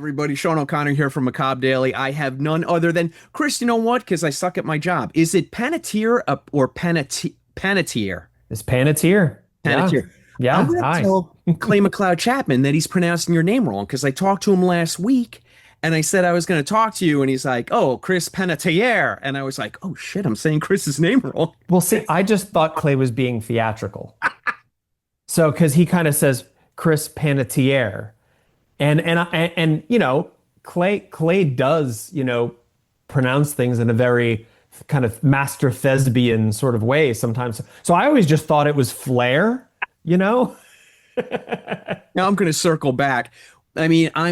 everybody. Sean O'Connor here from Macabre Daily. I have none other than Chris. You know what? Because I suck at my job. Is it Panatier or Panatier? It's Panatier. Yeah. Panatier. I'm Yeah. going to Hi. tell Clay McLeod Chapman that he's pronouncing your name wrong because I talked to him last week and I said I was going to talk to you and he's like, "Oh, Chris Panatier," and I was like, "Oh shit, I'm saying Chris's name wrong." Well, see, I just thought Clay was being theatrical. So, because he kind of says Chris Panatier, and Clay does pronounce things in a very kind of master thespian sort of way sometimes. So I always just thought it was flair, you know? Now I'm going to circle back. I mean, I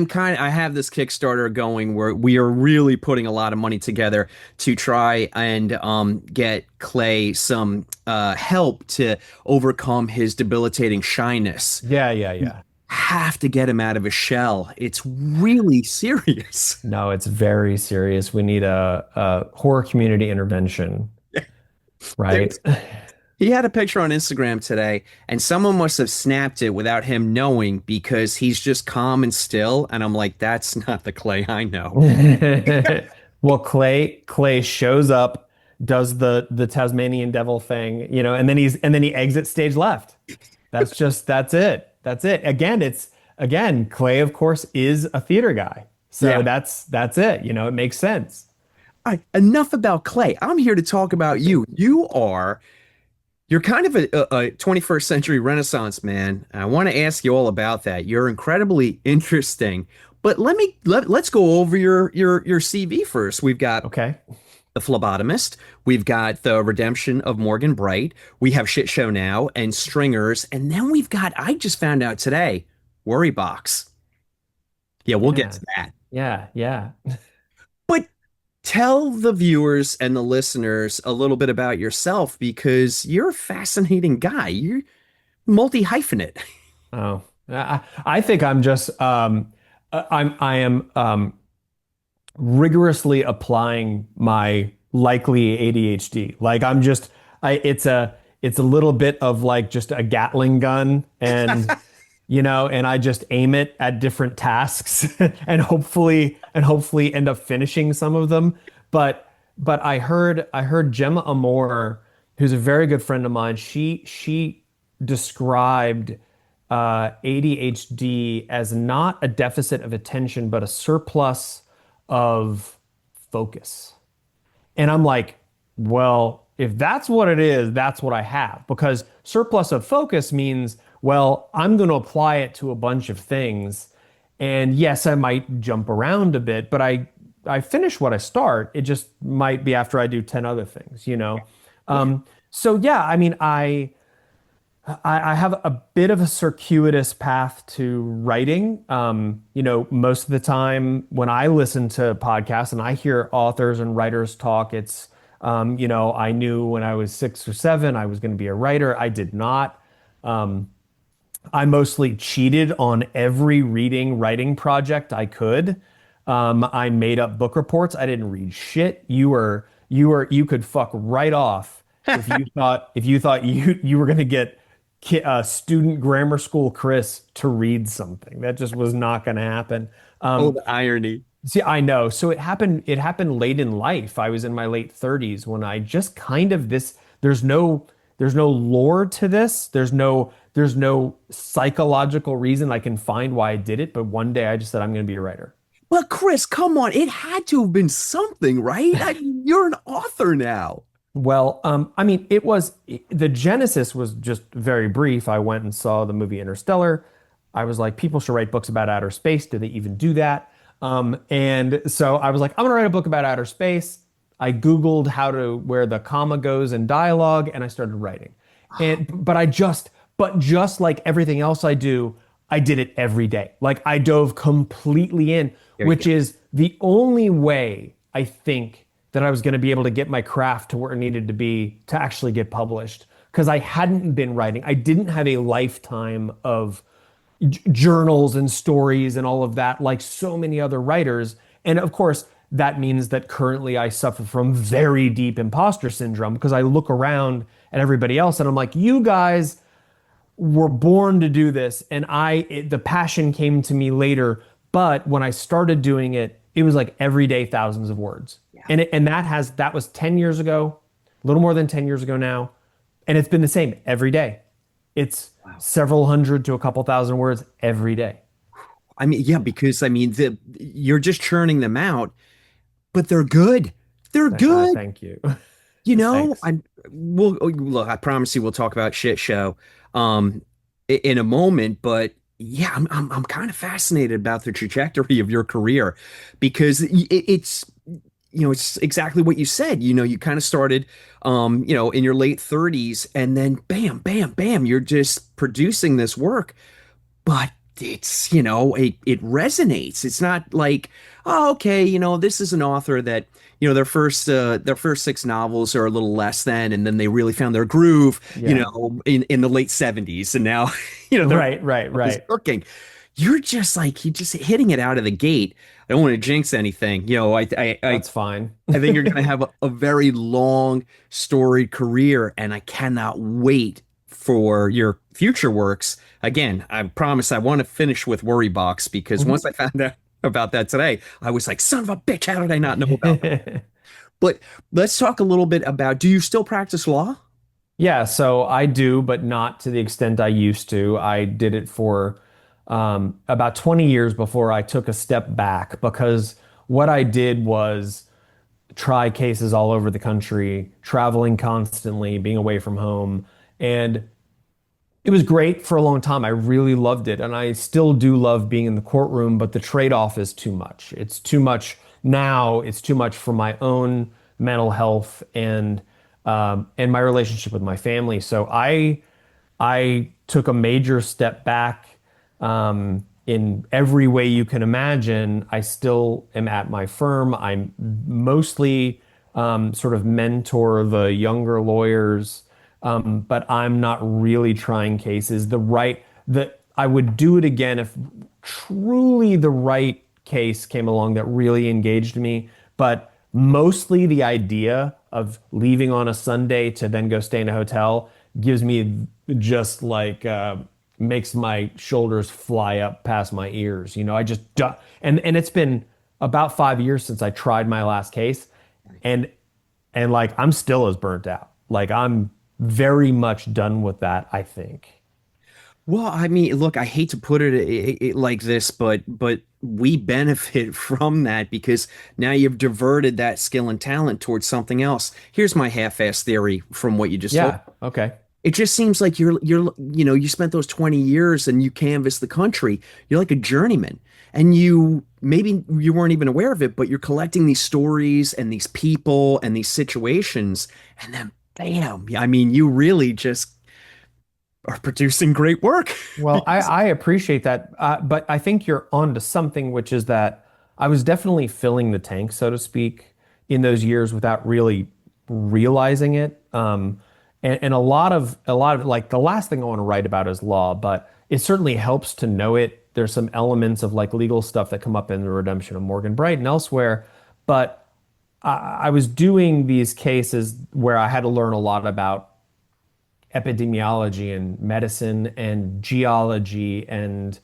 have this Kickstarter going where we are really putting a lot of money together to try and get Clay some help to overcome his debilitating shyness. Yeah. Have to get him out of his shell. It's really serious. No, it's very serious. We need a horror community intervention, right? He had a picture on Instagram today, and someone must have snapped it without him knowing because he's just calm and still. And I'm like, that's not the Clay I know. Well, Clay shows up, does the Tasmanian devil thing, and then he exits stage left. That's it. That's it. Again, Clay, of course, is a theater guy. So Yeah. that's it. It makes sense. All right, enough about Clay. I'm here to talk about you. You're kind of a 21st century Renaissance man. I want to ask you all about that. You're incredibly interesting. But let's go over your CV first. We've got Okay. The Phlebotomist. We've got The Redemption of Morgan Bright. We have Shitshow Now and Stringers. And then we've got, I just found out today, Worry Box. Yeah, we'll get Yeah. to that. Yeah. But tell the viewers and the listeners a little bit about yourself because you're a fascinating guy. You're multi-hyphenate. Oh, I think I'm just I am rigorously applying my likely ADHD. Like I'm just it's a little bit of like just a Gatling gun and and I just aim it at different tasks and hopefully end up finishing some of them. But I heard Gemma Amor, who's a very good friend of mine, she described ADHD as not a deficit of attention, but a surplus of focus. And I'm like, well, if that's what it is, that's what I have. Because surplus of focus means, well, I'm going to apply it to a bunch of things. And yes, I might jump around a bit, but I finish what I start. It just might be after I do 10 other things. So yeah, I mean, I have a bit of a circuitous path to writing. Most of the time when I listen to podcasts and I hear authors and writers talk, it's, I knew when I was 6 or 7, I was going to be a writer. I did not. I mostly cheated on every writing project I could. I made up book reports. I didn't read shit. You could fuck right off if you thought you were going to get student grammar school Chris to read something. That just was not going to happen. Oh, the irony. See, I know. So it happened late in life. I was in my late 30s when I just kind of there's no lore to this. There's no psychological reason I can find why I did it, but one day I just said I'm going to be a writer. But Chris, come on. It had to have been something, right? You're an author now. Well, I mean, the genesis was just very brief. I went and saw the movie Interstellar. I was like, people should write books about outer space. Do they even do that? And so I was like, I'm gonna write a book about outer space. I Googled where the comma goes in dialogue, and I started writing. But just like everything else I do, I did it every day. Like I dove completely in, which is the only way I think that I was going to be able to get my craft to where it needed to be to actually get published. Because I hadn't been writing. I didn't have a lifetime of journals and stories and all of that like so many other writers. And of course, that means that currently I suffer from very deep imposter syndrome because I look around at everybody else and I'm like, you guys were born to do this. And the passion came to me later But when I started doing it, it was like every day thousands of words. Yeah. And that was 10 years ago, a little more than 10 years ago now. And it's been the same every day. It's Wow. several hundred to a couple thousand words every day. I mean, yeah, because I mean, you're just churning them out, but they're good. They're good. Thank you. You know, Thanks. we'll look, I promise you we'll talk about shit show in a moment, but yeah, I'm kind of fascinated about the trajectory of your career because it's it's exactly what you said. You kind of started in your late 30s and then bam, bam, bam, you're just producing this work, but it's it resonates. It's not like, oh, okay, this is an author that their first six novels are a little less than, and then they really found their groove Yeah. in the late 70s, and now they're Right, right, is right. working. You're just hitting it out of the gate. I don't want to jinx anything. That's fine. I think you're going to have a very long, storied career, and I cannot wait for your future works. Again, I promise I want to finish with Worry Box because once I found out about that today, I was like, son of a bitch, how did I not know about that? But let's talk a little bit about, do you still practice law? Yeah, so I do, but not to the extent I used to. I did it for about 20 years before I took a step back because what I did was try cases all over the country, traveling constantly, being away from home. And it was great for a long time. I really loved it. And I still do love being in the courtroom, but the trade-off is too much. It's too much now. It's too much for my own mental health and my relationship with my family. So I took a major step back in every way you can imagine. I still am at my firm. I'm mostly sort of mentor the younger lawyers, but I'm not really trying cases. I would do it again if truly the right case came along that really engaged me. But mostly the idea of leaving on a Sunday to then go stay in a hotel gives me just like makes my shoulders fly up past my ears. I just and it's been about 5 years since I tried my last case, and like I'm still as burnt out. Like I'm very much done with that, I think. Well, I mean, look, I hate to put it like this, but we benefit from that because now you've diverted that skill and talent towards something else. Here's my half-ass theory from what you just told. Yeah, okay. It just seems like you spent those 20 years and you canvassed the country. You're like a journeyman. And maybe you weren't even aware of it, but you're collecting these stories and these people and these situations, and then bam, I mean, you really just are producing great work. Well, I appreciate that, but I think you're onto something, which is that I was definitely filling the tank, so to speak, in those years without really realizing it. And a lot of like the last thing I want to write about is law, but it certainly helps to know it. There's some elements of like legal stuff that come up in the redemption of Morgan Bright and elsewhere, but I was doing these cases where I had to learn a lot about epidemiology and medicine and geology and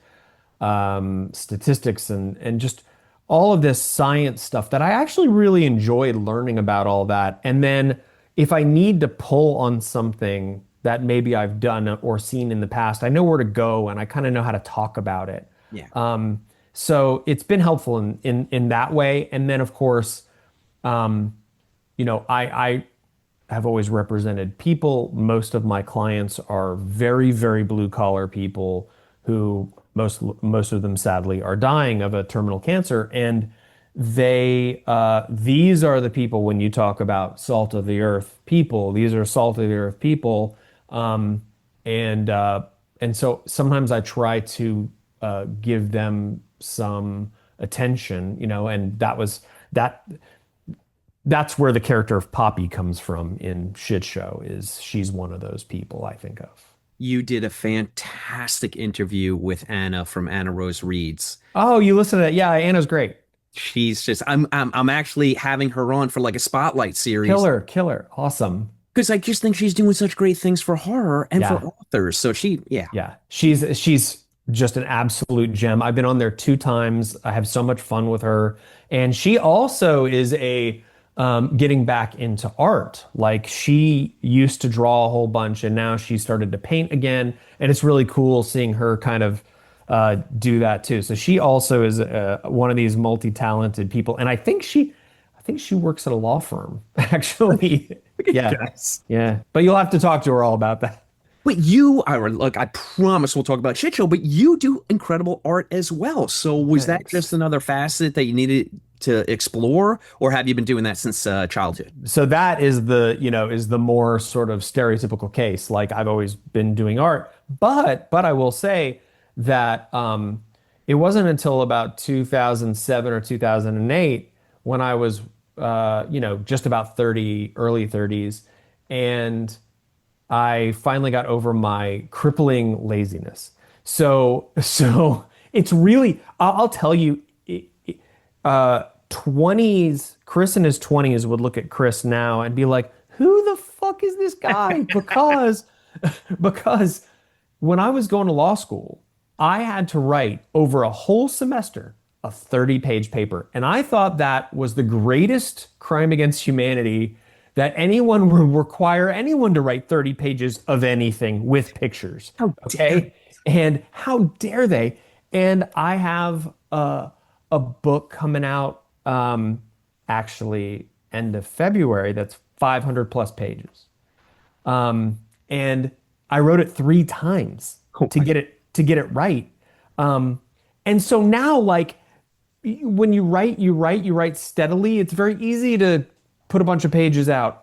statistics and just all of this science stuff that I actually really enjoyed learning about all that. And then if I need to pull on something that maybe I've done or seen in the past, I know where to go and I kind of know how to talk about it. Yeah. So it's been helpful in that way. And then of course, I have always represented people. Most of my clients are very, very blue collar people who most of them sadly are dying of a terminal cancer. And these are the people when you talk about salt of the earth people, these are salt of the earth people. And so sometimes I try to give them some attention, and that's where the character of Poppy comes from in Shitshow, is she's one of those people I think of. You did a fantastic interview with Anna from Anna Rose Reads. Oh, you listen to that? Yeah, Anna's great. She's just I'm actually having her on for like a spotlight series Killer, awesome. because I just think she's doing such great things for horror and for Yeah, authors. So she, yeah. yeah. She's just an absolute gem. I've been on there 2 times. I have so much fun with her. And she also is a getting back into art. Like she used to draw a whole bunch and now she started to paint again. And it's really cool seeing her kind of do that too. So she also is one of these multi-talented people. And I think she works at a law firm, actually. Yeah. Yes. Yeah. But you'll have to talk to her all about that. But you, look, I promise we'll talk about shit show, but you do incredible art as well. So was that Thanks. just another facet that you needed to explore, or have you been doing that since childhood? So that is the more sort of stereotypical case. Like I've always been doing art, but I will say that it wasn't until about 2007 or 2008 when I was just about 30, early 30s, and I finally got over my crippling laziness. So it's really, I'll tell you, 20s, Chris in his 20s would look at Chris now and be like, who the fuck is this guy? Because when I was going to law school, I had to write over a whole semester a 30-page paper. And I thought that was the greatest crime against humanity, that anyone would require anyone to write 30 pages of anything with pictures. Okay. And how dare they? And I have a book coming out actually end of February that's 500 plus pages. And I wrote it 3 times Oh my, to get it right. And so now, like, when you write steadily. It's very easy to put a bunch of pages out.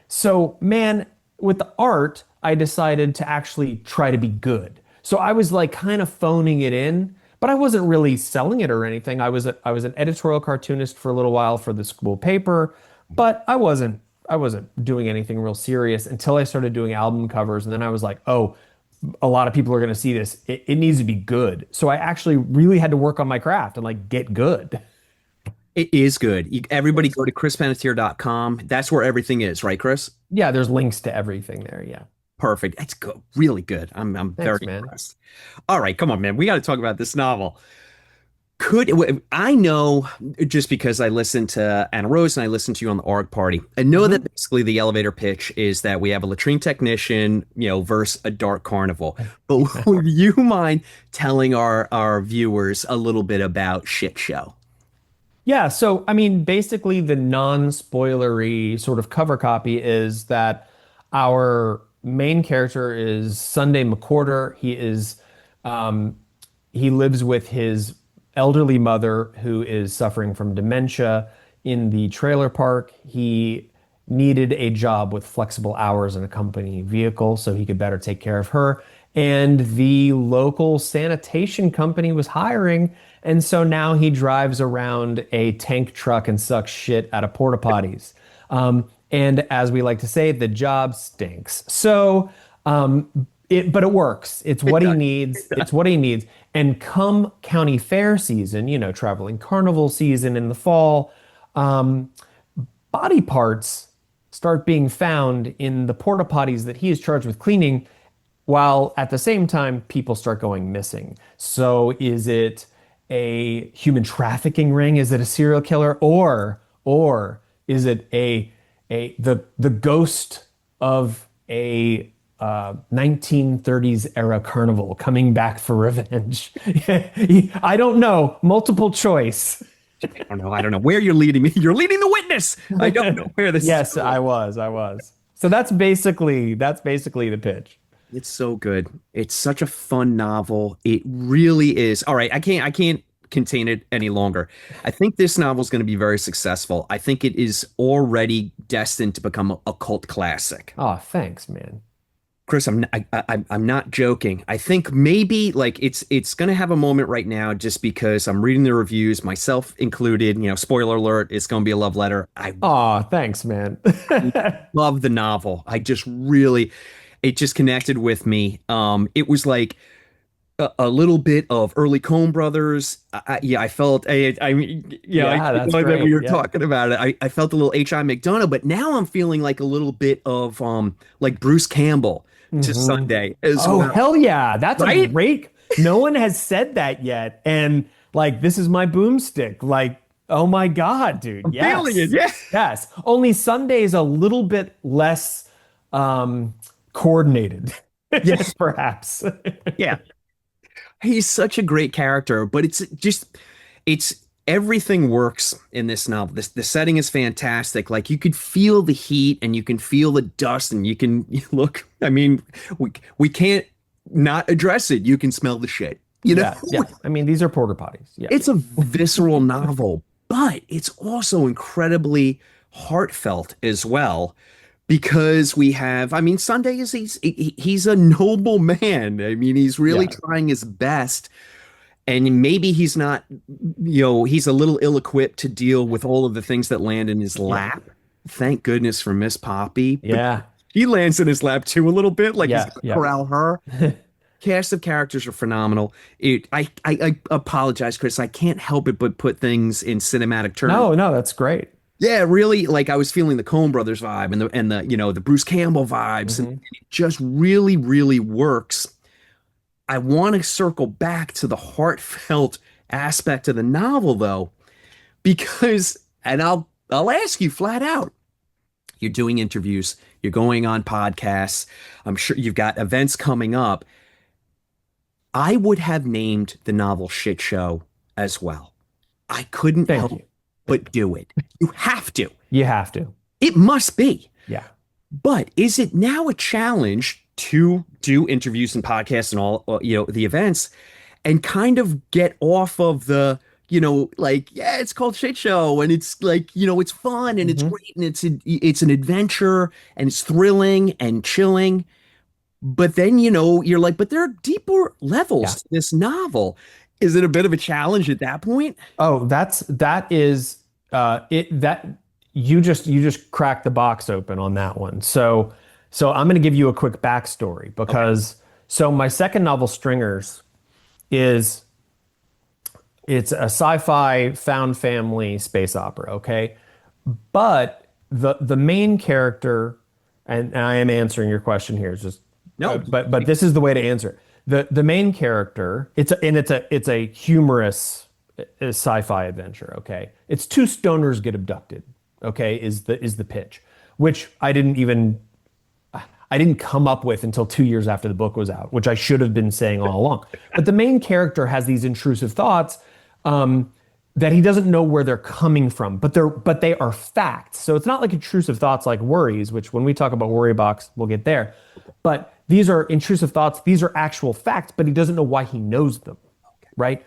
So man, with the art, I decided to actually try to be good. So I was like kind of phoning it in, but I wasn't really selling it or anything. I was an editorial cartoonist for a little while for the school paper, but I wasn't doing anything real serious until I started doing album covers. And then I was like, oh, a lot of people are going to see this. It needs to be good. So I actually really had to work on my craft and like get good. it is good. Everybody go to chrispanatier.com. That's where everything is, right, Chris? Yeah, there's links to everything there. Yeah. Perfect. It's good. Really good. I'm Thanks, very man. impressed. All right, come on, man. We got to talk about this novel. I know, just because I listened to Anna Rose and I listened to you on the ARG party, I know that Mhm. basically the elevator pitch is that we have a latrine technician, versus a dark carnival. But would you mind telling our viewers a little bit about Shit Show? Yeah, so I mean, basically, the non-spoilery sort of cover copy is that our main character is Sunday McWhorter. Um, he lives with his elderly mother who is suffering from dementia in the trailer park. He needed a job with flexible hours and a company vehicle so he could better take care of her. And the local sanitation company was hiring. And so now he drives around a tank truck and sucks shit out of porta potties. And as we like to say, the job stinks. But it works. It's It what he does. needs. It's what he needs. And come county fair season, traveling carnival season in the fall, body parts start being found in the porta potties that he is charged with cleaning, while at the same time people start going missing. So is it a human trafficking ring? Is it a serial killer? Or is it the ghost of a 1930s era carnival coming back for revenge? I don't know. Multiple choice. I don't know where you're leading me. You're leading the witness. I don't know where this is Yes, going. I was. So that's basically the pitch. It's so good. It's such a fun novel. It really is. All right, I can't contain it any longer. I think this novel is going to be very successful. I think it is already destined to become a cult classic. Oh, thanks, man. Chris, I'm not joking. I think maybe like it's going to have a moment right now just because I'm reading the reviews, myself included. Spoiler alert, it's going to be a love letter. I Oh, thanks, man. love the novel. It just connected with me. It was like a little bit of early Coen Brothers. Yeah, I felt. Yeah, that's Like that we great. were Yeah. talking about it. I felt a little H.I. McDonough, but now I'm feeling like a little bit of like Bruce Campbell to Mhm. Sunday as Oh, well. hell yeah. That's a Right? great. No one has said that yet. And like, this is my boomstick. Like, oh my God, dude. I'm feeling it. Yes. Yeah. Yes. Only Sunday's a little bit less coordinated, Yes. perhaps. Yeah. He's such a great character, but it's everything works in this novel. The setting is fantastic. Like you could feel the heat and you can feel the dust and you can look, I mean, we can't not address it. You can smell the shit. You know, Yeah. Yeah. I mean, these are porta potties. Yeah. it's a visceral novel, but it's also incredibly heartfelt as well because we have, I mean, Sunday is he's a noble man. I mean, he's really Yeah. trying his best, and maybe he's not, he's a little ill-equipped to deal with all of the things that land in his Yeah. lap. Thank goodness for Miss Poppy, but Yeah. he lands in his lap too a little bit, like he's Yeah. gonna Yeah. corral her. Cast of characters are phenomenal. I apologize, Chris. I can't help it but put things in cinematic terms. No, no, that's great. Yeah, really. Like I was feeling the Coen Brothers vibe and the the Bruce Campbell vibes, and Hmm. it just really really works. I want to circle back to the heartfelt aspect of the novel though, because and I'll ask you flat out. You're doing interviews, you're going on podcasts. I'm sure you've got events coming up. I would have named the novel Shitshow as well. I couldn't Thank help you. but do it. You have to. You have to. It must be. Yeah. But is it now a challenge to do interviews and podcasts and all, the events and kind of get off of the, like, yeah, it's called Shitshow and it's like, it's fun and it's Hmm. great and it's an adventure and it's thrilling and chilling. But then, you're like, but there are deeper Yeah. levels to this novel. Is it a bit of a challenge at that point? Oh, that is it that you just cracked the box open on that one. So I'm going to give you a quick backstory Okay. because so my second novel, Stringers, is it's a sci-fi found family space opera, okay? But the main character, and I am answering your question here, it's just No. but this is the way to answer it. The main character, it's a humorous sci-fi adventure, okay? It's two stoners get abducted, okay, is the pitch, which I didn't come up with until 2 years after the book was out, which I should have been saying all along. But the main character has these intrusive thoughts that he doesn't know where they're coming from, but they are facts. So it's not like intrusive thoughts like worries, which when we talk about worry box, we'll get there. But these are intrusive thoughts. These are actual facts, but he doesn't know why he knows them, right?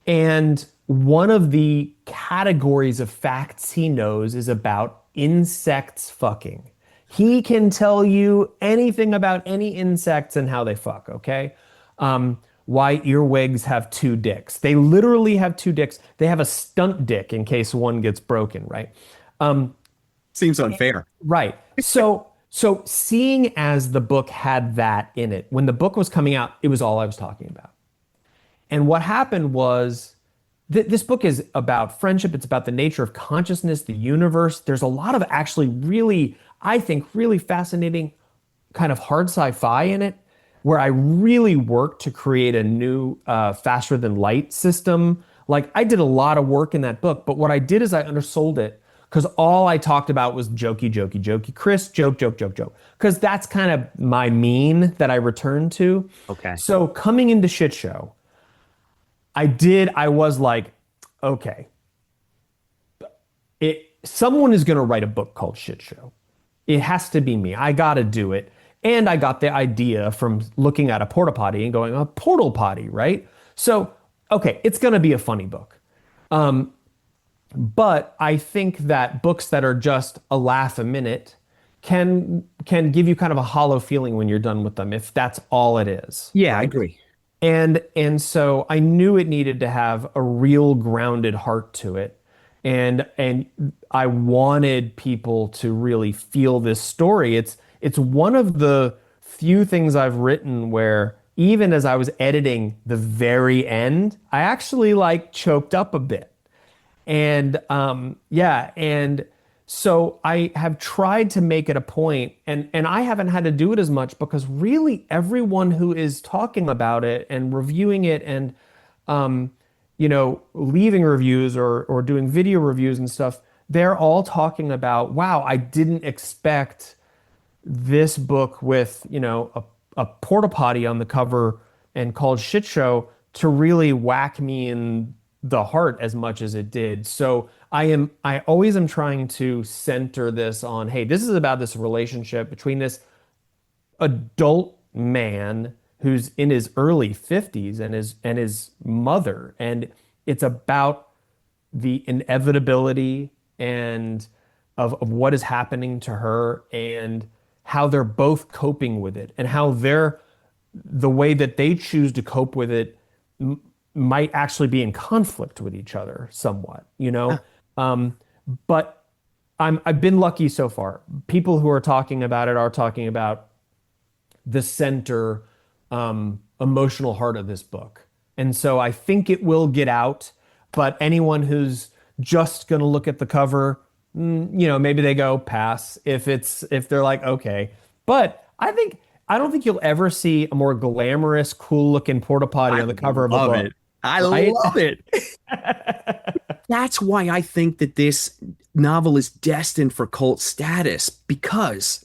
And one of the categories of facts he knows is about insects fucking. He can tell you anything about any insects and how they fuck, okay? Why earwigs have two dicks. They literally have two dicks. They have a stunt dick in case one gets broken, right? Seems unfair. Right. So seeing as the book had that in it, when the book was coming out, it was all I was talking about. And what happened was this book is about friendship. It's about the nature of consciousness, the universe. There's a lot of actually really, I think, really fascinating kind of hard sci-fi in it, where I really worked to create a new faster than light system. Like I did a lot of work in that book, but what I did is I undersold it because all I talked about was jokey, jokey, jokey. Chris, joke, joke, joke, joke. Because that's kind of my mean that I return to. Okay. So coming into Shitshow, I was like, okay, someone is going to write a book called Shitshow. It has to be me. I got to do it. And I got the idea from looking at a porta potty and going, a portal potty, right? So, okay, it's going to be a funny book. But I think that books that are just a laugh a minute can give you kind of a hollow feeling when you're done with them, if that's all it is. Yeah, I agree. And so I knew it needed to have a real grounded heart to it. And I wanted people to really feel this story. It's one of the few things I've written where even as I was editing the very end, I actually like choked up a bit. And yeah, and So I have tried to make it a point, and I haven't had to do it as much because really everyone who is talking about it and reviewing it and um, leaving reviews or doing video reviews and stuff, they're all talking about, wow, I didn't expect this book with, a porta potty on the cover and called Shitshow to really whack me in the heart as much as it did. So I always am trying to center this on, hey, this is about this relationship between this adult man who's in his early 50s and his mother. And it's about the inevitability and of what is happening to her and how they're both coping with it and how the way that they choose to cope with it might actually be in conflict with each other somewhat, you know? But I've been lucky so far. People who are talking about it are talking about the center emotional heart of this book. And so I think it will get out, but anyone who's just going to look at the cover, maybe they go pass if they're like, okay. But I don't think you'll ever see a more glamorous, cool looking porta potty on the cover of a Love book. it. I Right? love it. That's why I think that this novel is destined for cult status because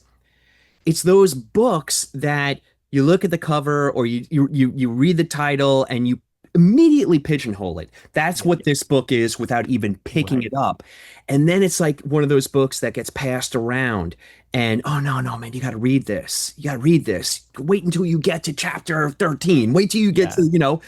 it's those books that you look at the cover or you read the title and you immediately pigeonhole it. That's what this book is without even picking Right. it up. And then it's like one of those books that gets passed around and oh no man, you got to read this. You got to read this. Wait until you get to chapter 13. Wait till you get Yeah. to,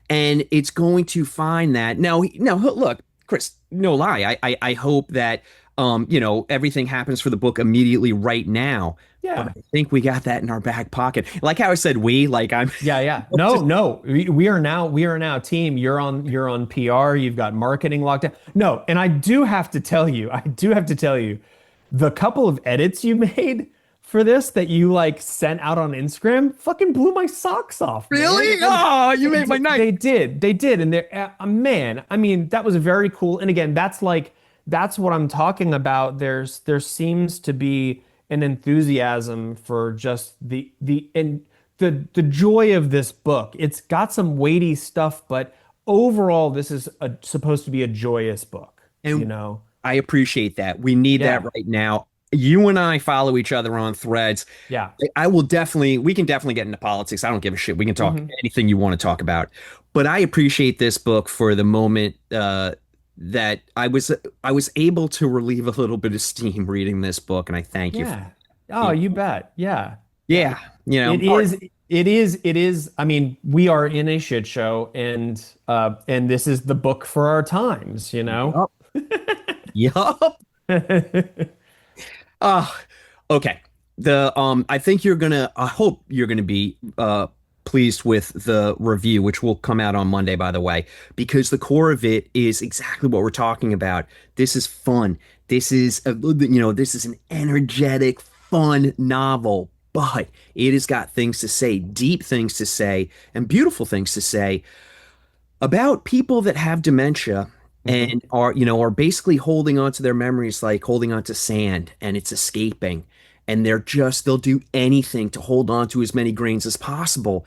and it's going to find that. Now, look, Chris, no lie. I hope that everything happens for the book immediately right now. But Yeah. I think we got that in our back pocket. Like how I said like I'm Yeah, yeah. No, no. We are now team. You're on PR, you've got marketing locked down. No, and I do have to tell you, the couple of edits you made for this that you like sent out on Instagram fucking blew my socks off, man. really? Oh, you made my night. They did, and they're man. I mean, that was very cool. And again, that's what I'm talking about. There seems to be an enthusiasm for just the joy of this book. It's got some weighty stuff, but overall, this is supposed to be a joyous book. You And know? I appreciate that. We need that Yeah, right now. You and I follow each other on threads. yeah. We can definitely get into politics. I don't give a shit. We can talk Hmm. anything you want to talk about. But I appreciate this book for the moment that I was able to relieve a little bit of steam reading this book, and I thank you for Yeah. Oh, you bet. Yeah. yeah, It all right. is. It is. I mean, we are in a shit show, and this is the book for our times. Yup. Yup. Uh, okay. I hope you're gonna be pleased with the review, which will come out on Monday, by the way, because the core of it is exactly what we're talking about. This is fun. This is an energetic, fun novel, but it has got things to say, deep things to say, and beautiful things to say about people that have dementia Hmm. and are basically holding on to their memories like holding on to sand and it's escaping and they'll do anything to hold on to as many grains as possible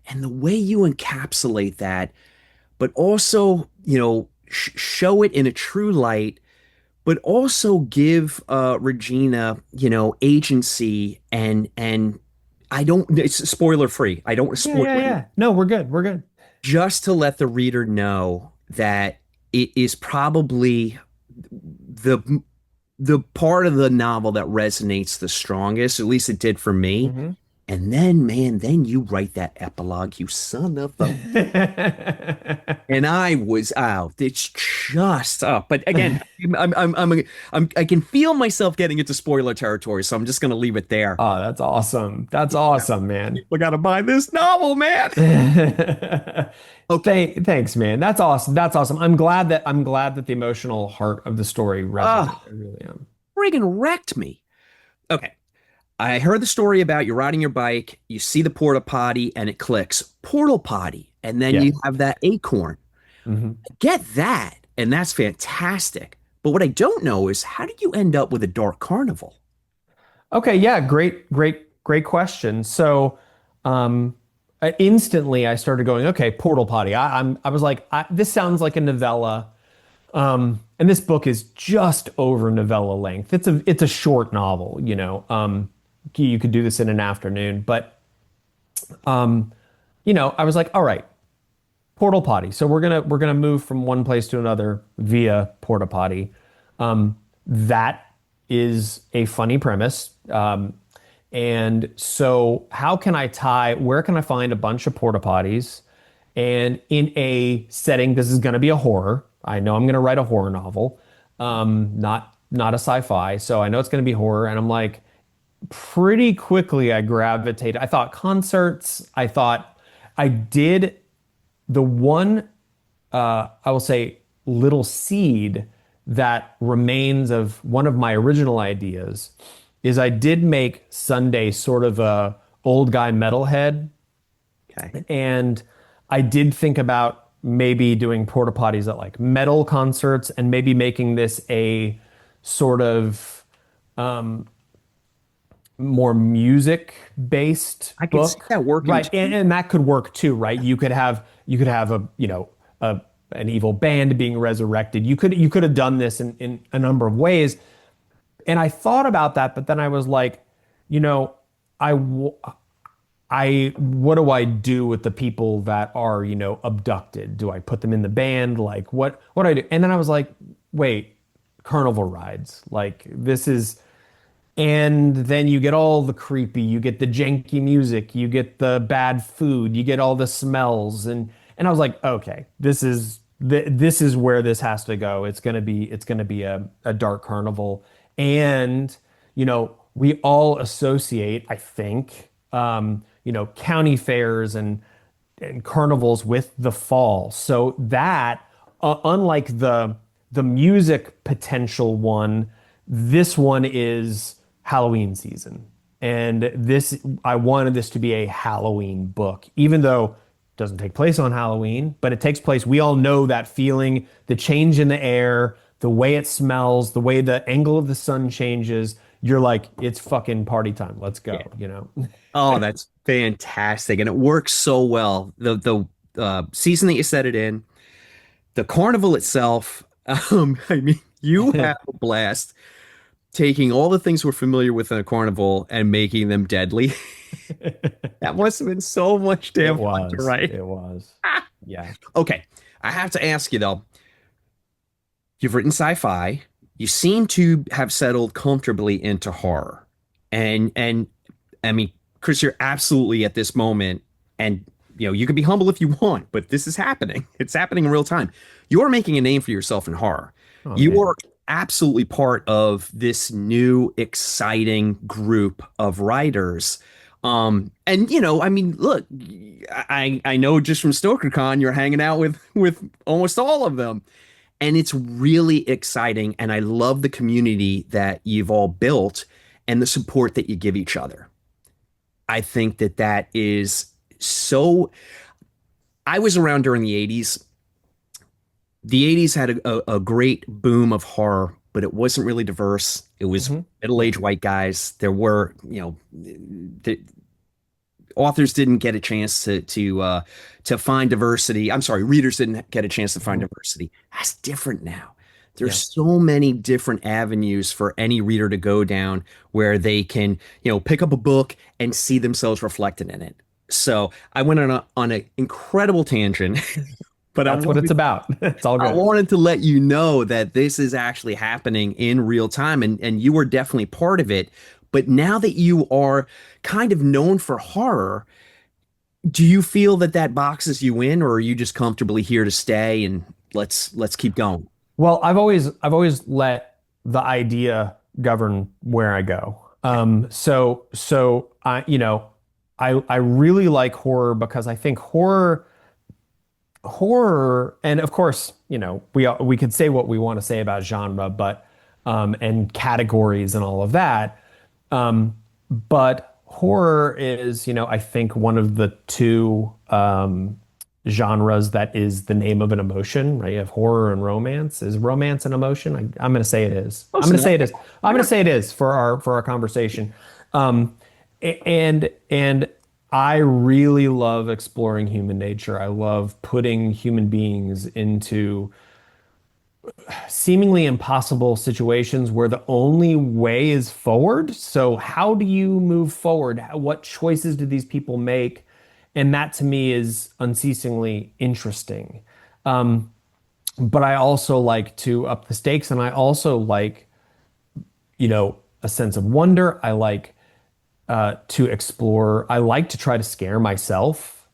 and the way you encapsulate that but also show it in a true light but also give Regina agency and I don't it's spoiler free. I don't Yeah, spoil yeah, yeah. No, we're good. We're good. just to let the reader know that it is probably the the part of the novel that resonates the strongest, at least it did for me. Hmm. And then, man, then you write that epilogue, you son of a. And I was out. It's just up. But again, I can feel myself getting into spoiler territory, so I'm just gonna leave it there. Oh, that's awesome. That's awesome, man. We gotta buy this novel, man. Okay. Thanks, man. That's awesome. That's awesome. I'm glad that the emotional heart of the story resonated. Oh, I really am. friggin' wrecked me. Okay. I heard the story about you riding your bike, you see the porta potty, and it clicks portal potty, and then Yeah. you have that acorn. Hmm. Get that, and that's fantastic. But what I don't know is how did you end up with a dark carnival? Okay, yeah, great question. So, instantly I started going, okay, portal potty. I was like, this sounds like a novella. And this book is just over novella length. It's a short novel, you know. You could do this in an afternoon, but I was like, all right, portal potty. So we're gonna move from one place to another via porta potty. That is a funny premise. And so how can I tie, where can I find a bunch of porta potties? And in a setting, this is going to be a horror. I know I'm going to write a horror novel, not a sci-fi. So I know it's going to be horror. And I'm like, pretty quickly I gravitated. I thought concerts. I thought I did the one, I will say, little seed that remains of one of my original ideas is I did make Sunday sort of a old guy metalhead, Okay. and I did think about maybe doing porta potties at like metal concerts and maybe making this a sort of more music based I could see book. that working Right. too. And that could work too, right? You could have a, an evil band being resurrected. You could have done this in a number of ways. And I thought about that, but then I was like, you know, I w- I what do I do with the people that are, abducted? Do I put them in the band? Like what do I do? And then I was like, wait, carnival rides. Like this is, and then you get all the creepy, you get the janky music, you get the bad food, you get all the smells, and I was like, okay, this is where this has to go. It's gonna be a dark carnival, and we all associate, I think, county fairs and carnivals with the fall. So that, unlike the music potential one, this one is Halloween season. And I wanted this to be a Halloween book, even though it doesn't take place on Halloween, but it takes place. We all know that feeling, the change in the air, the way it smells, the way the angle of the sun changes. You're like, it's fucking party time. Let's go, Yeah. you know? Oh, that's fantastic. And it works so well. The season that you set it in, the carnival itself, I mean, you have a blast taking all the things we're familiar with in a carnival and making them deadly. That must have been so much It damn fun to was. write. It was. Yeah. Okay, I have to ask you though, you've written sci-fi. You seem to have settled comfortably into horror. And I mean, Chris, you're absolutely at this moment, and you can be humble if you want, but this is happening. It's happening in real time. You're making a name for yourself in horror. Oh You man. are absolutely part of this new exciting group of writers. And I mean, look, I know just from StokerCon you're hanging out with almost all of them. And it's really exciting. And I love the community that you've all built and the support that you give each other. I think that that is so. I was around during the 80s. The 80s had a great boom of horror, but it wasn't really diverse. It was Hmm. middle-aged white guys. There were, the authors didn't get a chance to find diversity. I'm sorry, readers didn't get a chance to find Hmm. diversity. That's different now. There's Yeah. so many different avenues for any reader to go down where they can, pick up a book and see themselves reflected in it. So I went on an incredible tangent, but That's what it's about. It's all I good. wanted to let you know that this is actually happening in real time, and you are definitely part of it. But now that you are kind of known for horror, do you feel that that boxes you in, or are you just comfortably here to stay and let's keep going? Well, I've always let the idea govern where I go. So I really like horror because I think horror, and of course, we could say what we want to say about genre, but and categories and all of that. But horror is, I think one of the two. genres that is the name of an emotion, right? You have horror and romance. Is romance an emotion? I'm going to say it is. I'm Close going to enough. say it is. I'm going to say it is for our conversation. Um, and I really love exploring human nature. I love putting human beings into seemingly impossible situations where the only way is forward. So how do you move forward? What choices do these people make? And that to me is unceasingly interesting. Um, but I also like to up the stakes, and I also like, a sense of wonder. I like to explore. I like to try to scare myself.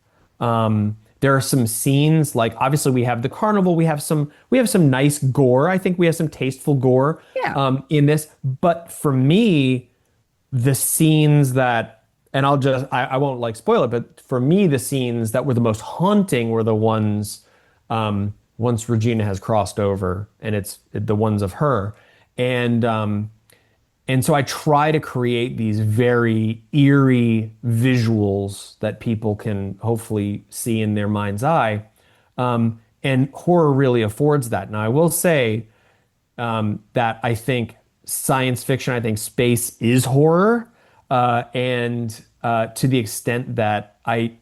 There are some scenes like obviously we have the carnival. We have some nice gore. I think we have some tasteful gore Yeah. in this. But for me, the scenes that and I won't like spoil it, but for me, the scenes that were the most haunting were the ones once Regina has crossed over, and it's the ones of her. And and so I try to create these very eerie visuals that people can hopefully see in their mind's eye. And horror really affords that. Now, I will say that I think science fiction, I think space is horror. And to the extent that I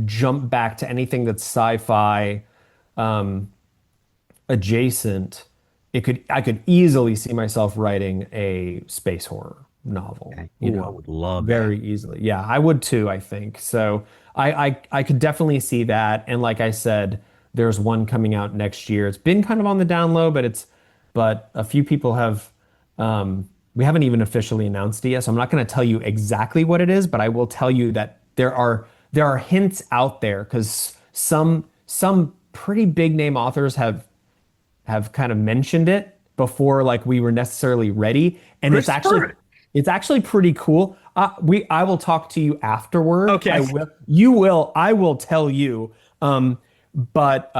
jump back to anything that's sci-fi adjacent, I could easily see myself writing a space horror novel, Okay. Ooh, I would love that. very easily. Yeah, I would too, I think. So I could definitely see that. And like I said, there's one coming out next year. It's been kind of on the down low, but a few people have we haven't even officially announced it yet. So I'm not going to tell you exactly what it is, but I will tell you that there are hints out there because some pretty big name authors have kind of mentioned it before like we were necessarily ready, and Chris heard it's actually pretty cool. I will talk to you afterward. Okay. I will tell you. But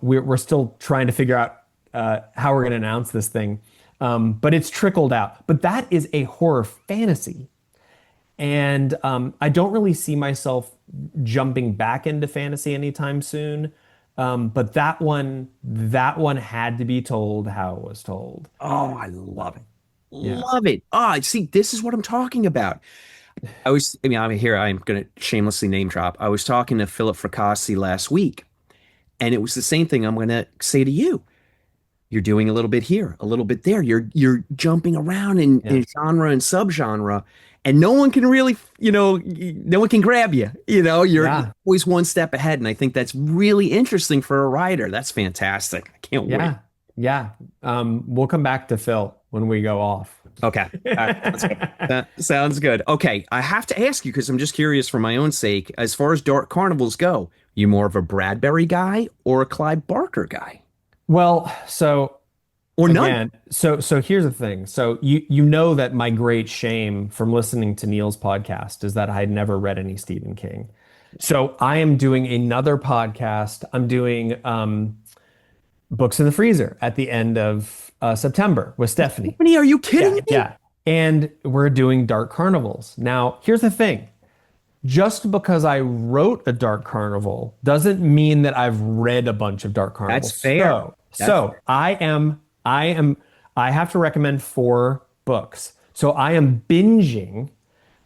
we're still trying to figure out how we're going to announce this thing. But it's trickled out. But that is a horror fantasy. And I don't really see myself jumping back into fantasy anytime soon. But that one had to be told how it was told. Oh, I love it. Yeah. Love it. See, this is what I'm talking about. I'm here. I'm going to shamelessly name drop. I was talking to Philip Fracassi last week, and it was the same thing I'm going to say to you. You're doing a little bit here, a little bit there. You're jumping around Yeah. in genre and subgenre, and no one can really, no one can grab you. You're Yeah. always one step ahead, and I think that's really interesting for a writer. That's fantastic. I can't wait. Yeah. Yeah. We'll come back to Phil when we go off. Okay. All right. That's good. That sounds good. Okay. I have to ask you because I'm just curious for my own sake. As far as dark carnivals go, you more of a Bradbury guy or a Clive Barker guy? Well, so Or none? again, so here's the thing. So you know that my great shame from listening to Neil's podcast is that I had never read any Stephen King. So I am doing another podcast. I'm doing Books in the Freezer at the end of September with Stephanie. Stephanie, are you kidding Yeah, me? yeah. And we're doing Dark Carnivals. Now, here's the thing. Just because I wrote a Dark Carnival doesn't mean that I've read a bunch of Dark Carnivals. That's fair. So I have to recommend 4 books. So I am binging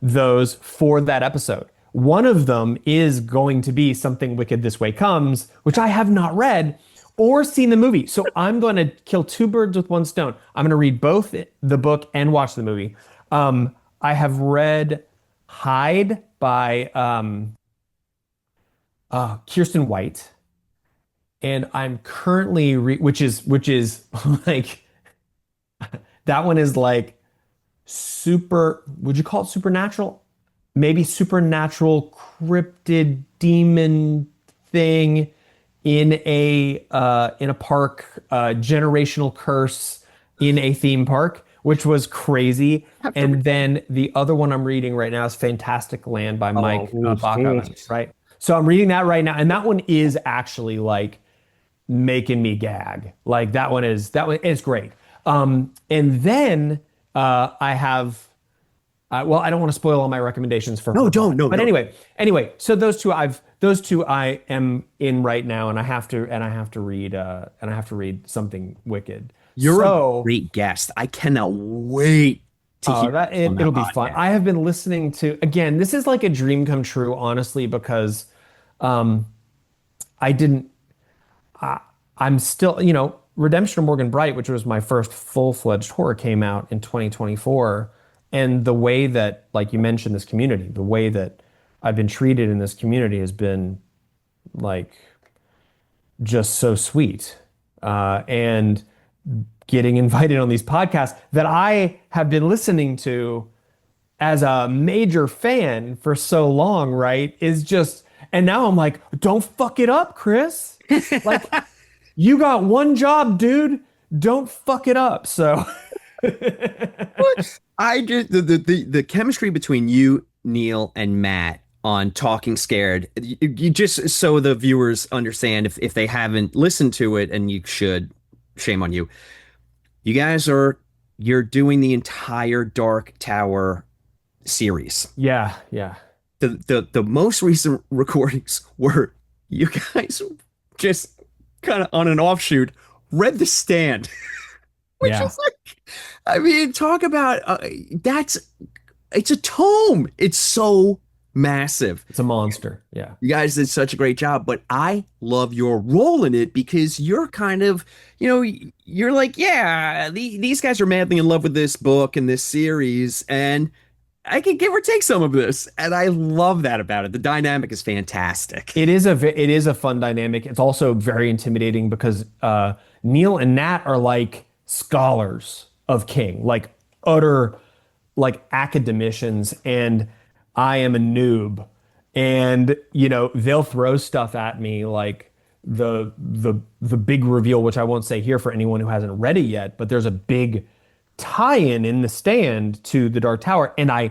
those for that episode. One of them is going to be Something Wicked This Way Comes, which I have not read or seen the movie. So I'm going to kill 2 birds with one stone. I'm going to read both the book and watch the movie. I have read Hyde by Kirsten White, and I'm currently which is like that one is like super. Would you call it supernatural? Maybe supernatural cryptid demon thing in a park, generational curse in a theme park, which was crazy. And then the other one I'm reading right now is Fantastic Land by Mike Baca, right? So I'm reading that right now, and that one is actually like making me gag. Like that one is great. And then I have Well, I don't want to spoil all my recommendations for No, her don't, pod. no, But no. anyway, so those two I am in right now, and I have to read something wicked. You're a So great guest. I cannot wait to hear that on that it'll be fun. podcast. I have been listening to, again, this is like a dream come true, honestly, because um I didn't I'm still, Redemption of Morgan Bright, which was my first full-fledged horror, came out in 2024. And the way that, like you mentioned, this community, the way that I've been treated in this community has been like just so sweet. And getting invited on these podcasts that I have been listening to as a major fan for so long, right? Is just, and now I'm like, don't fuck it up, Chris. Like, you got one job, dude. Don't fuck it up. So, I just the chemistry between you, Neil, and Matt on Talking Scared. You just so the viewers understand if they haven't listened to it, and you should, shame on you. You guys you're doing the entire Dark Tower series. yeah, yeah, The most recent recordings were you guys just kind of on an offshoot read The Stand, which yeah. is like, I mean, talk about that's it's a tome. It's so massive. It's a monster. Yeah. You guys did such a great job, but I love your role in it because you're kind of, you're like, yeah, these guys are madly in love with this book and this series, and I can give or take some of this, and I love that about it. The dynamic is fantastic. It is a fun dynamic. It's also very intimidating because Neil and Nat are like scholars of King, like utter like academicians, and I am a noob. And they'll throw stuff at me like the big reveal, which I won't say here for anyone who hasn't read it yet, but there's a big tie-in The Stand to the Dark Tower, and I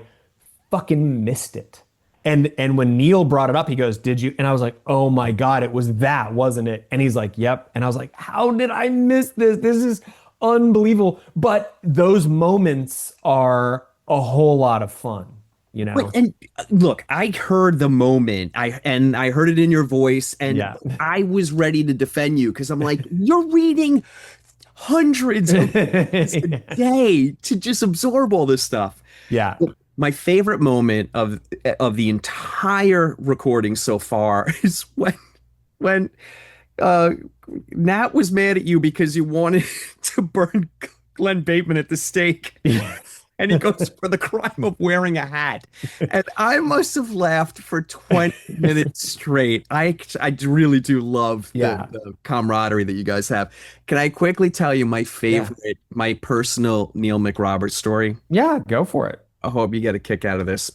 fucking missed it. And when Neil brought it up, he goes, "Did you?" And I was like, "Oh my God, it was that, wasn't it?" And he's like, "Yep." And I was like, "How did I miss this? This is unbelievable." But those moments are a whole lot of fun, you Wait, know? and look, I heard the moment, I heard it in your voice, and Yeah. I was ready to defend you because I'm like, you're reading hundreds of books a day to just absorb all this stuff. Yeah. My favorite moment of the entire recording so far is when uh Nat was mad at you because you wanted to burn Glenn Bateman at the stake. Yeah. And he goes for the crime of wearing a hat. And I must have laughed for 20 minutes straight. I really do love Yeah. the camaraderie that you guys have. Can I quickly tell you my Yeah. favorite, my personal Neil McRoberts story? Yeah, go for it. I hope you get a kick out of this.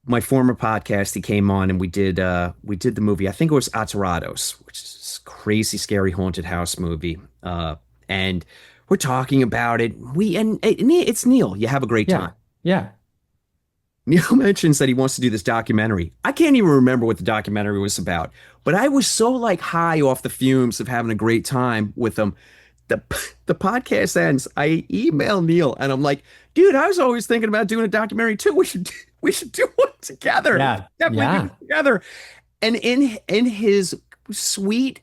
My former podcast, he came on and we did the movie. I think it was Atarados, which is this crazy, scary haunted house movie. And we're talking about it. It's Neil. You have a great Yeah. time. Yeah. Neil mentions that he wants to do this documentary. I can't even remember what the documentary was about, but I was so like high off the fumes of having a great time with him. The the podcast ends. I email Neil and I'm like, dude, I was always thinking about doing a documentary too. We should do one together. Yeah. Definitely do Yeah. it together. And in his sweet,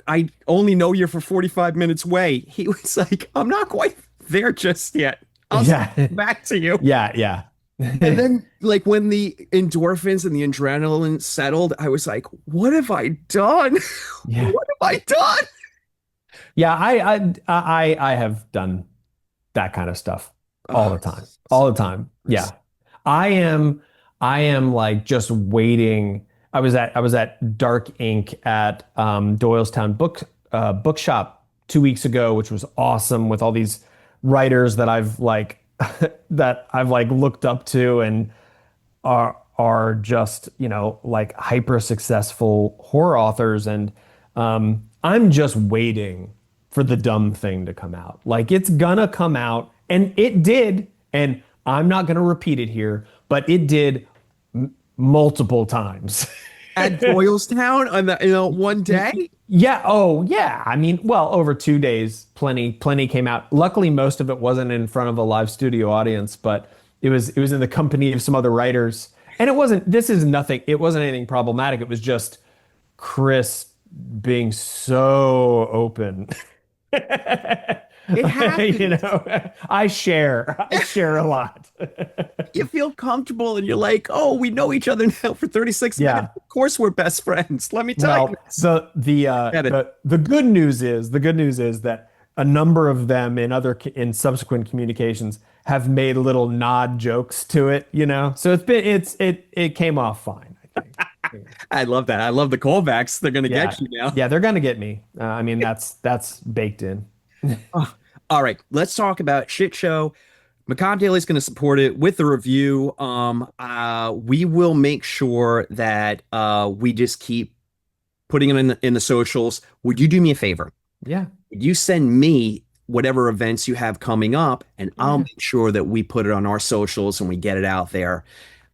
I only know you for 45 minutes way, he was like, I'm not quite there just yet. I'll Yeah. get back to you. Yeah. Yeah. And then, like, when the endorphins and the adrenaline settled, I was like, what have I done? Yeah. What have I done? Yeah, I have done that kind of stuff all the time. All the time. Yeah. I am like just waiting. I was at Dark Ink at Doylestown Bookshop 2 weeks ago, which was awesome, with all these writers that I've like looked up to and are just, like hyper successful horror authors. And I'm just waiting for the dumb thing to come out. Like, it's gonna come out, and it did. And I'm not gonna repeat it here, but it did multiple times. at Doylestown on the one day? Yeah. Oh, yeah. I mean, well, over 2 days, plenty came out. Luckily, most of it wasn't in front of a live studio audience, but it was in the company of some other writers. And it wasn't, this is nothing, it wasn't anything problematic. It was just Chris being so open. It You happens. know, I share a lot. You feel comfortable and you're like, oh, we know each other now for 36 minutes. Yeah. Of course we're best friends. Let me tell you Well, this. Get it. the good news is that a number of them in subsequent communications have made little nod jokes to it, you know. So it came off fine, I think. Yeah. I love that. I love the callbacks. They're gonna Yeah, get you now. yeah, they're gonna get me. I mean, that's baked in. Oh, all right, let's talk about Shit Show. Macabre Daily is going to support it with the review. We will make sure that we just keep putting them in the socials. Would you do me a favor? Yeah, Would you send me whatever events you have coming up, and I'll yeah. make sure that we put it on our socials and we get it out there.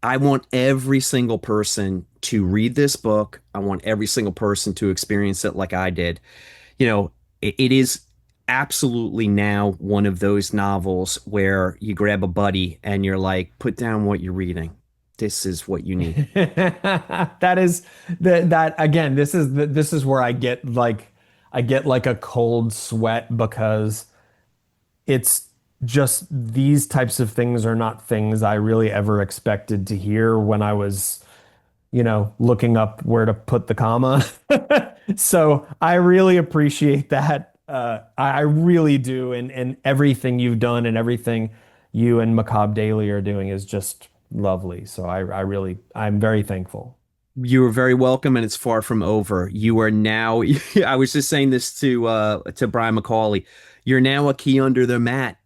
I want every single person to read this book. I want every single person to experience it like I did. It is absolutely now one of those novels where you grab a buddy and you're like, put down what you're reading. This is what you need. That is that again, this is where I get like a cold sweat because it's just these types of things are not things I really ever expected to hear when I was, looking up where to put the comma. So I really appreciate that. I really do. And everything you've done and everything you and Macabre Daily are doing is just lovely. So I'm very thankful. You are very welcome, and it's far from over. You are now, I was just saying this to Brian McCauley. You're now a key under the mat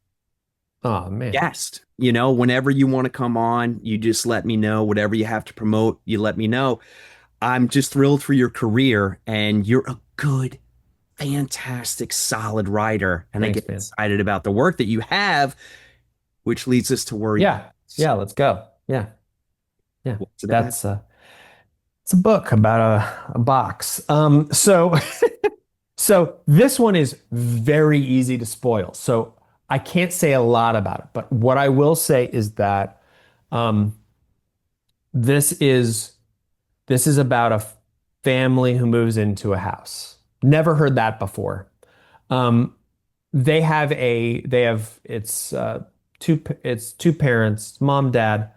Oh man. guest. Whenever you want to come on, you just let me know. Whatever you have to promote, you let me know. I'm just thrilled for your career, and you're a good, fantastic, solid writer. And I Thanks, get man. excited about the work that you have, which leads us to where you Yeah. Yeah, let's go. Yeah. Yeah. what's it about? It's a book about a box. So this one is very easy to spoil. So I can't say a lot about it, but what I will say is that um, this is this is about a family who moves into a house. Never heard that before. Um, they have it's two parents, mom, dad,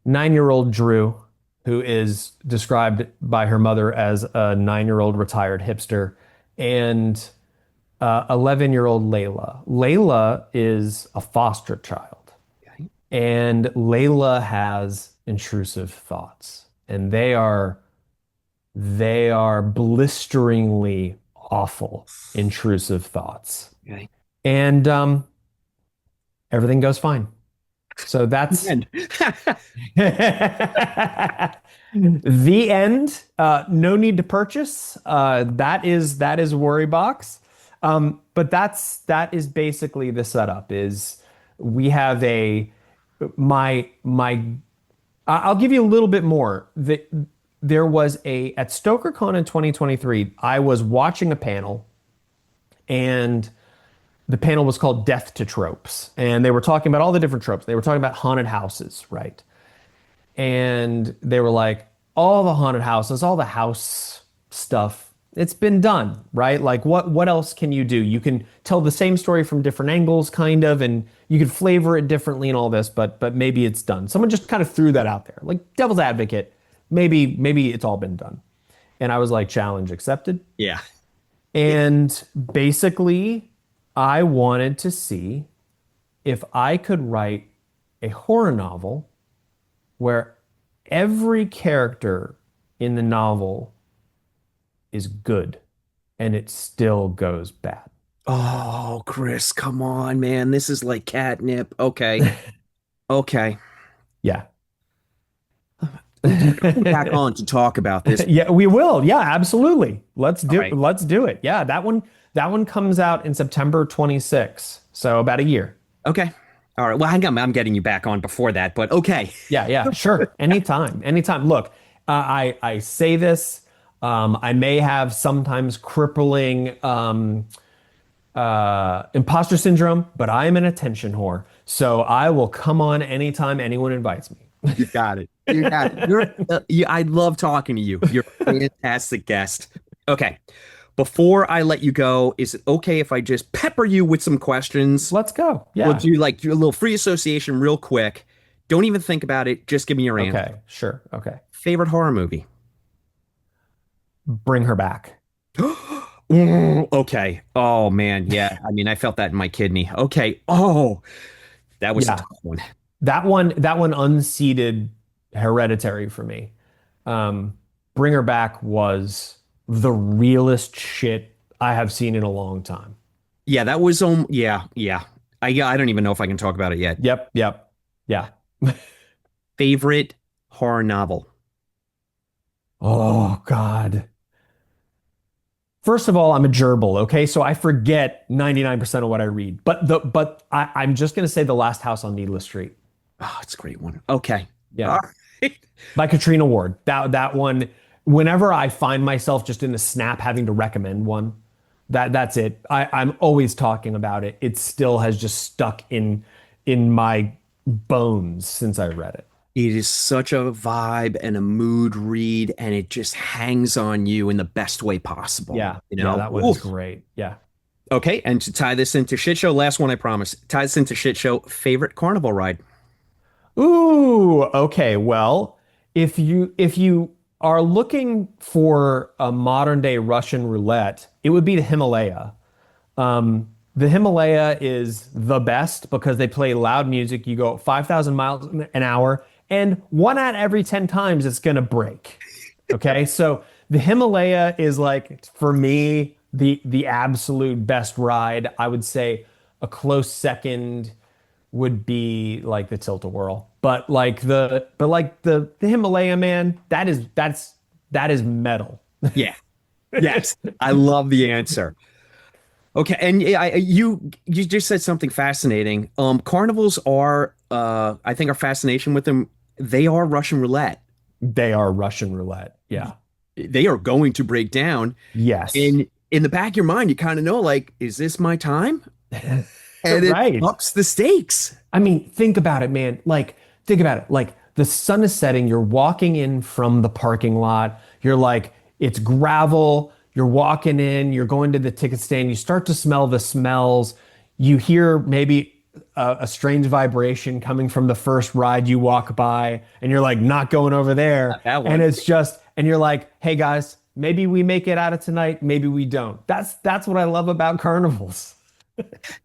9-year-old Drew, who is described by her mother as a 9-year-old retired hipster, and 11-year-old Layla. Layla is a foster child, Okay. and Layla has intrusive thoughts, and they are blisteringly awful intrusive thoughts, Okay. and everything goes fine. So that's And the end. No need to purchase. That is worry box. But that is basically the setup. Is we have my. I'll give you a little bit more. There was at StokerCon in 2023. I was watching a panel, and the panel was called Death to Tropes. And they were talking about all the different tropes. They were talking about haunted houses, right? And they were like, all the haunted houses, all the house stuff, it's been done, right? Like what else can you do? You can tell the same story from different angles, kind of, and you could flavor it differently and all this, but maybe it's done. Someone just kind of threw that out there. Like devil's advocate, maybe it's all been done. And I was like, challenge accepted. yeah. And basically, I wanted to see if I could write a horror novel where every character in the novel is good and it still goes bad. Oh, Chris, come on, man. This is like catnip. Okay. Okay. Yeah. Back on to talk about this. Yeah, we will. Yeah, absolutely. Let's All do right. let's do it. Yeah, that one comes out in September 26th. So about a year. Okay. All right. Well, hang on. I'm getting you back on before that, but okay. Yeah, yeah, sure. Anytime. Anytime. Look, I say this. I may have sometimes crippling imposter syndrome, but I am an attention whore. So I will come on anytime anyone invites me. You got it. You got it. I love talking to you. You're a fantastic guest. Okay. Before I let you go, is it okay if I just pepper you with some questions? Let's go. We'll Yeah. do a little free association real quick. Don't even think about it. Just give me your answer. Okay. Sure. Okay. Favorite horror movie? Bring her back. Ooh, okay. Oh man, yeah. I mean, I felt that in my kidney. Okay. Oh, that was a Yeah. tough one. That one unseated Hereditary for me. Um, Bring Her Back was the realest shit I have seen in a long time. Yeah, that was yeah, yeah. I don't even know if I can talk about it yet. Yep, yep, yeah. Favorite horror novel? Oh God. First of all, I'm a gerbil, okay? So I forget 99% of what I read. I'm just gonna say The Last House on Needless Street. Oh, it's a great one. Okay. Yeah. All right. By Katrina Ward. That one, whenever I find myself just in a snap having to recommend one, that's it. I'm always talking about it. It still has just stuck in my bones since I read it. It is such a vibe and a mood read, and it just hangs on you in the best way possible. Yeah. You Yeah, know? that one is Oof. great. Yeah. Okay, and to tie this into shit show, last one I promise. Tie this into shit show. Favorite carnival ride? Ooh, okay. Well, if you are looking for a modern day Russian roulette, it would be the Himalaya. The Himalaya is the best because they play loud music. You go 5,000 miles an hour, and one out every 10 times it's going to break. Okay, so the Himalaya is like for me the absolute best ride. I would say a close second would be like the Tilt-A-Whirl. But the Himalaya, man, that is metal. Yeah. Yes. I love the answer. Okay, and yeah, you just said something fascinating. Carnivals are, I think, our fascination with them. They are Russian roulette. They are Russian roulette. Yeah. They are going to break down. Yes. In the back of your mind, you kind of know, like, is this my time? And it Right. ups the stakes. I mean, think about it, man. Like, think about it. Like, the sun is setting. You're walking in from the parking lot. You're like, it's gravel. You're walking in. You're going to the ticket stand. You start to smell the smells. You hear maybe a strange vibration coming from the first ride you walk by, and you're like, not going over there. Not that one. And it's just, and you're like, hey guys, maybe we make it out of tonight. Maybe we don't. That's what I love about carnivals.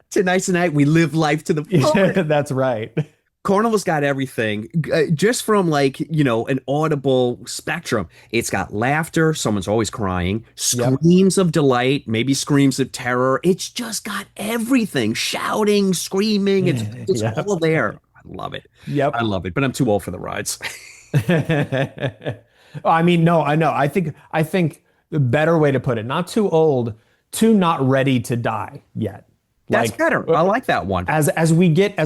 Tonight's the night we live life to the fullest. That's right. Carnival's got everything, just from like, an audible spectrum. It's got laughter. Someone's always crying, Yep. screams of delight, maybe screams of terror. It's just got everything, shouting, screaming. It's Yep. all there. I love it. Yep. I love it, but I'm too old for the rides. I mean, no, I know. I think the better way to put it, not too old, too not ready to die yet. That's Like better. I like that one. as we get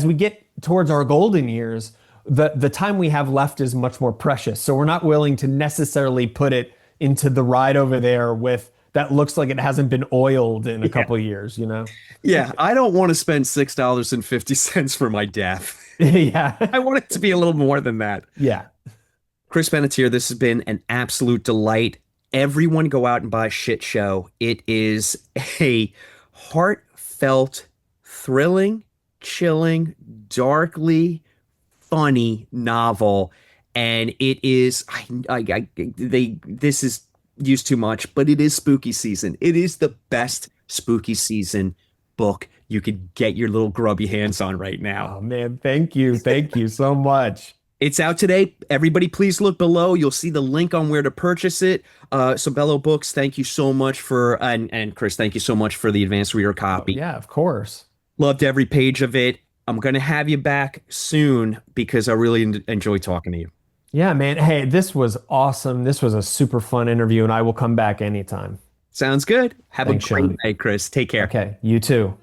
towards our golden years, the time we have left is much more precious. So we're not willing to necessarily put it into the ride over there with that looks like it hasn't been oiled in a couple years, you know? Yeah, I don't want to spend $6.50 for my death. Yeah. I want it to be a little more than that. Yeah. Chris Panatier, this has been an absolute delight. Everyone go out and buy Shit Show. It is a heartfelt, thrilling, chilling, darkly funny novel. And it is, this is used too much, but it is spooky season. It is the best spooky season book you could get your little grubby hands on right now. Oh man, thank you. Thank you so much. It's out today. Everybody, please look below. You'll see the link on where to purchase it. Sobelo Books, thank you so much and Chris, thank you so much for the advanced reader copy. Yeah, of course. Loved every page of it. I'm going to have you back soon because I really enjoy talking to you. Yeah, man. Hey, this was awesome. This was a super fun interview, and I will come back anytime. Sounds good. Have Thanks, a great Sean. night, Chris. Take care. Okay, you too.